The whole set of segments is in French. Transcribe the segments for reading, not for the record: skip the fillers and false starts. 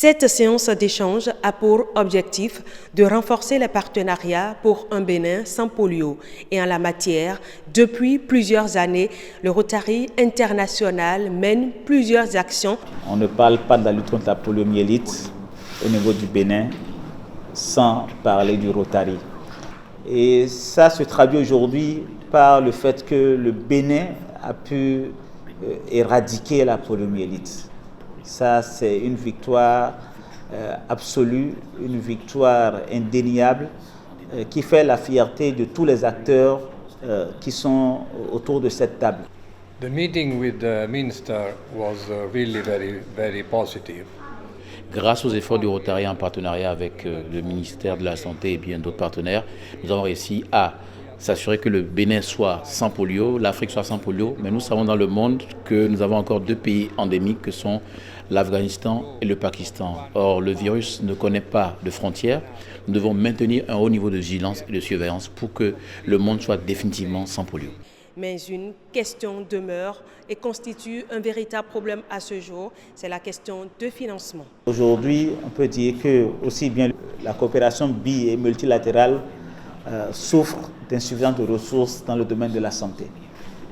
Cette séance d'échange a pour objectif de renforcer les partenariats pour un Bénin sans polio. Et en la matière, depuis plusieurs années, le Rotary International mène plusieurs actions. On ne parle pas de la lutte contre la poliomyélite au niveau du Bénin sans parler du Rotary. Et ça se traduit aujourd'hui par le fait que le Bénin a pu éradiquer la poliomyélite. Ça, c'est une victoire absolue, une victoire indéniable qui fait la fierté de tous les acteurs qui sont autour de cette table. The meeting with the minister was really very positive. Grâce aux efforts du Rotary en partenariat avec le ministère de la Santé et bien d'autres partenaires, nous avons réussi à s'assurer que le Bénin soit sans polio, l'Afrique soit sans polio, mais nous savons dans le monde que nous avons encore deux pays endémiques que sont l'Afghanistan et le Pakistan. Or, le virus ne connaît pas de frontières. Nous devons maintenir un haut niveau de vigilance et de surveillance pour que le monde soit définitivement sans polio. Mais une question demeure et constitue un véritable problème à ce jour, c'est la question de financement. Aujourd'hui, on peut dire que aussi bien la coopération bi- et multilatérale souffre d'insuffisance de ressources dans le domaine de la santé.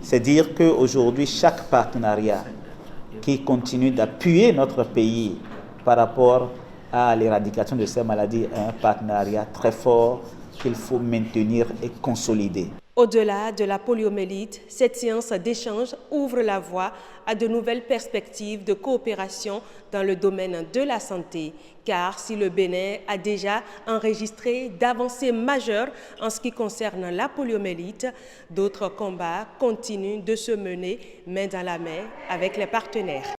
C'est dire qu'aujourd'hui, chaque partenariat qui continue d'appuyer notre pays par rapport à l'éradication de ces maladies est un partenariat très fort qu'il faut maintenir et consolider. Au-delà de la poliomyélite, cette séance d'échange ouvre la voie à de nouvelles perspectives de coopération dans le domaine de la santé. Car si le Bénin a déjà enregistré d'avancées majeures en ce qui concerne la poliomyélite, d'autres combats continuent de se mener main dans la main avec les partenaires.